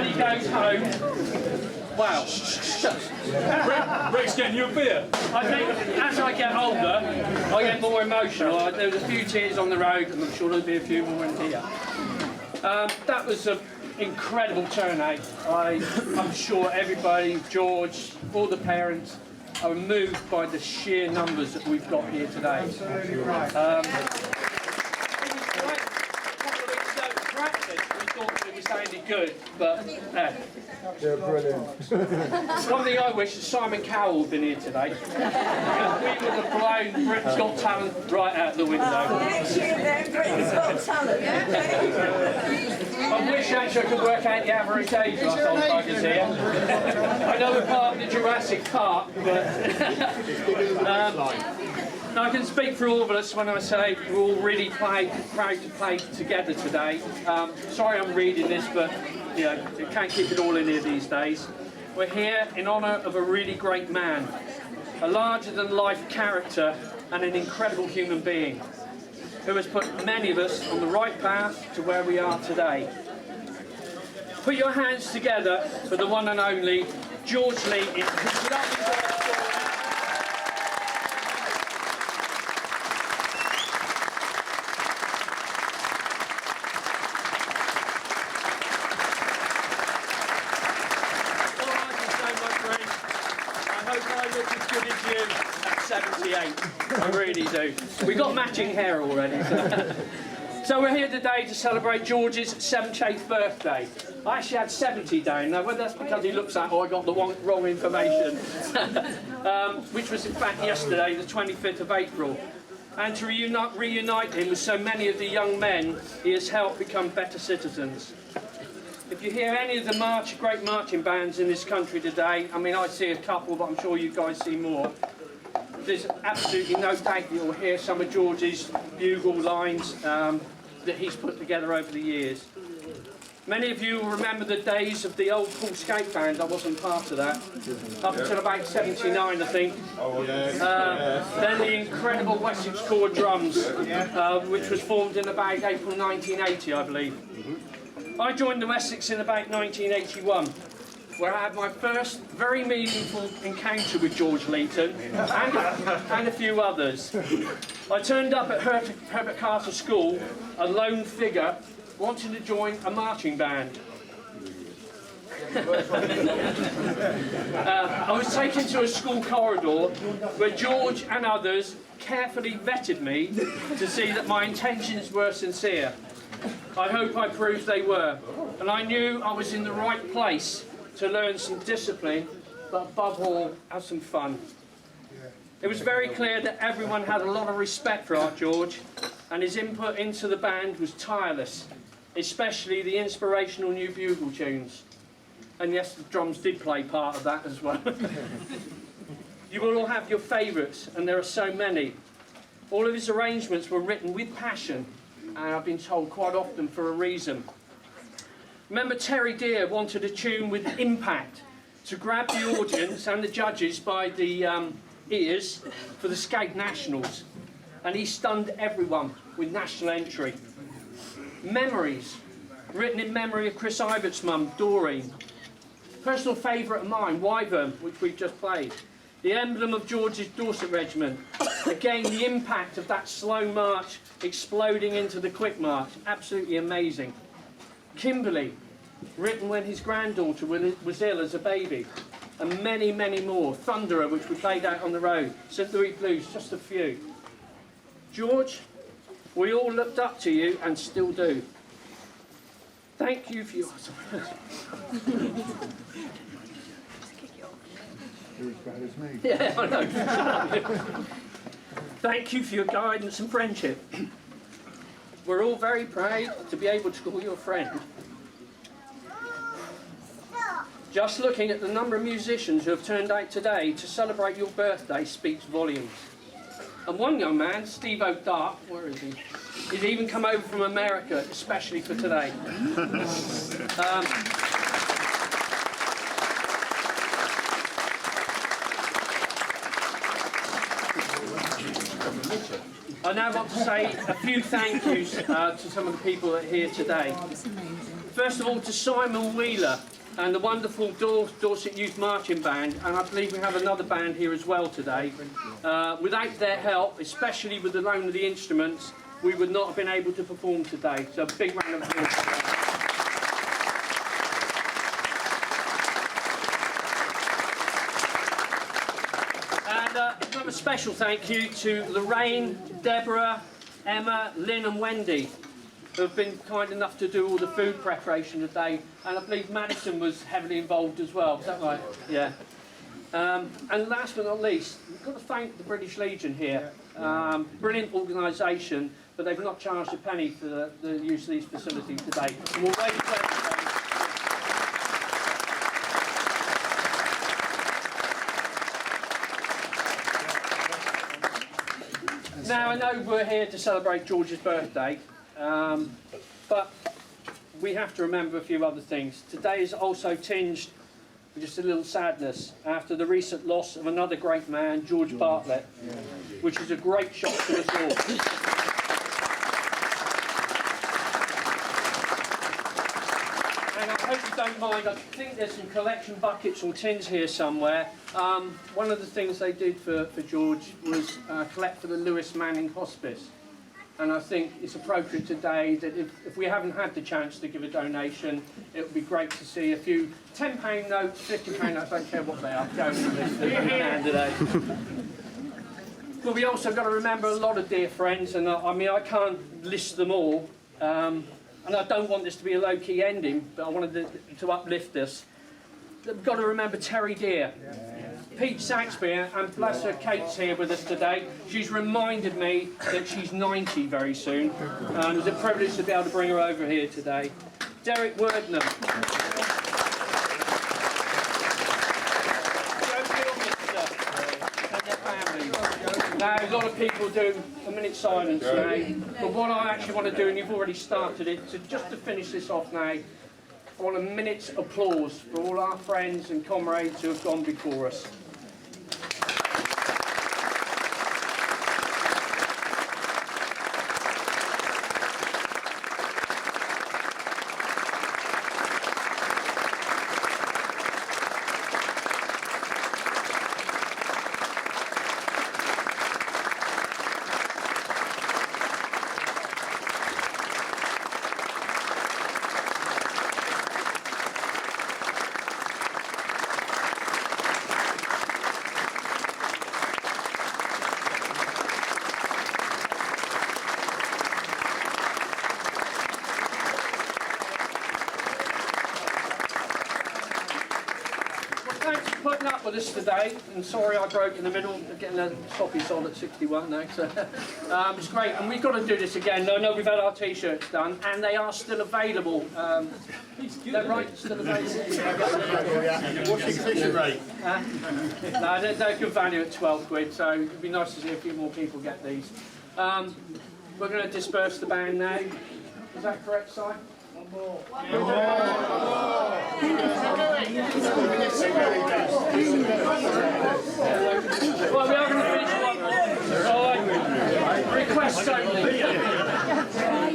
everybody goes home, wow. Rick's getting you a beer. I think as I get older, I get more emotional. There was a few tears on the road, and I'm sure there'll be a few more in here. That was an incredible turnout. I'm sure everybody, George, all the parents, are moved by the sheer numbers that we've got here today. Absolutely right. It sounded good, but They're brilliant. one thing I wish is Simon Cowell had been here today. Because we would have blown Britain's Got Talent right out the window. Next year then, Britain's Got Talent. I wish actually I could work out the average age of us old buggers here. I know we're part of the Jurassic Park, but I can speak for all of us when I say we're all really proud to play together today. Sorry I'm reading this, but you know, you can't keep it all in here these days. We're here in honour of a really great man, a larger-than-life character and an incredible human being who has put many of us on the right path to where we are today. Put your hands together for the one and only George Leaton. I really do. We got matching hair already. So we're here today to celebrate George's 78th birthday. I actually had 70 down. Now, whether that's because he looks like, oh, I got the wrong information, which was in fact yesterday, the 25th of April. And to reunite him with so many of the young men he has helped become better citizens. If you hear any of the great marching bands in this country today, I mean, I see a couple, but I'm sure you guys see more. There's absolutely no doubt that you'll hear some of George's bugle lines that he's put together over the years. Many of you will remember the days of the old Poole Scout band. I wasn't part of that. Up until about 79, I think. Then the incredible Wessex Corps drums, which was formed in about April 1980, I believe. I joined the Wessex in about 1981. Where I had my first very meaningful encounter with George Leaton and a few others. I turned up at Herbert Castle School, a lone figure, wanting to join a marching band. I was taken to a school corridor where George and others carefully vetted me to see that my intentions were sincere. I hope I proved they were, and I knew I was in the right place to learn some discipline, but above all, have some fun. It was very clear that everyone had a lot of respect for Art George, and his input into the band was tireless, especially the inspirational new bugle tunes. And yes, the drums did play part of that as well. You will all have your favourites, and there are so many. All of his arrangements were written with passion, and I've been told quite often for a reason. Remember, Terry Deer wanted a tune with impact to grab the audience and the judges by the ears for the Scout Nationals, and he stunned everyone with National Entry. Memories, written in memory of Chris Ivert's mum, Doreen. Personal favourite of mine, Wyvern, which we've just played. The emblem of George's Dorset Regiment. Again, the impact of that slow march exploding into the quick march. Absolutely amazing. Kimberley, written when his granddaughter was ill as a baby, and many, many more. Thunderer, which we played out on the road. St. Louis Blues, just a few. George, we all looked up to you and still do. Thank you for your... You're as bad as me. Yeah, I know. Thank you for your guidance and friendship. We're all very proud to be able to call you a friend. Just looking at the number of musicians who have turned out today to celebrate your birthday speaks volumes. And one young man, Steve O'Dark, where is he? He's even come over from America, especially for today. I now want to say a few thank yous to some of the people that are here today. First of all, to Simon Wheeler and the wonderful Dorset Youth Marching Band, and I believe we have another band here as well today. Without their help, especially with the loan of the instruments, we would not have been able to perform today. So a big round of applause for that. And another special thank you to Lorraine, Deborah, Emma, Lynn and Wendy, who have been kind enough to do all the food preparation today. And I believe Madison was heavily involved as well. Is that right? Yeah. And last but not least, we've got to thank the British Legion here. Brilliant organisation, but they've not charged a penny for the use of these facilities today. And we'll wait for them. Now, I know we're here to celebrate George's birthday, but we have to remember a few other things. Today is also tinged with just a little sadness after the recent loss of another great man, George Bartlett, which is a great shock to us all. And I hope you don't mind, I think there's some collection buckets or tins here somewhere. One of the things they did for George was collect for the Lewis Manning Hospice. And I think it's appropriate today that if we haven't had the chance to give a donation, it would be great to see a few £10 notes, £50 notes, I don't care what they are, going to this candidate. But we also got to remember a lot of dear friends, and I mean, I can't list them all. And I don't want this to be a low-key ending, but I wanted to uplift us. We've got to remember Terry Deer. Pete Saxby, and bless her, Kate's here with us today. She's reminded me that she's 90 very soon. It was a privilege to be able to bring her over here today. Derek Wordnam. Joe Gilmister and their families. Now, a lot of people do a minute's silence now, but what I actually want to do, and you've already started it, so just to finish this off now, I want a minute's applause for all our friends and comrades who have gone before us. Putting up with us today, and sorry I broke in the middle, getting a sloppy sod at 61 now, so it's great, and we've got to do this again. I know we've had our t-shirts done, and they are still available. Is that right? Still available? What's your commission rate? No, they're good value at 12 quid, so it'd be nice to see a few more people get these. We're going to disperse the band now. Is that correct, Si? Well, we are going to finish one. Requests only.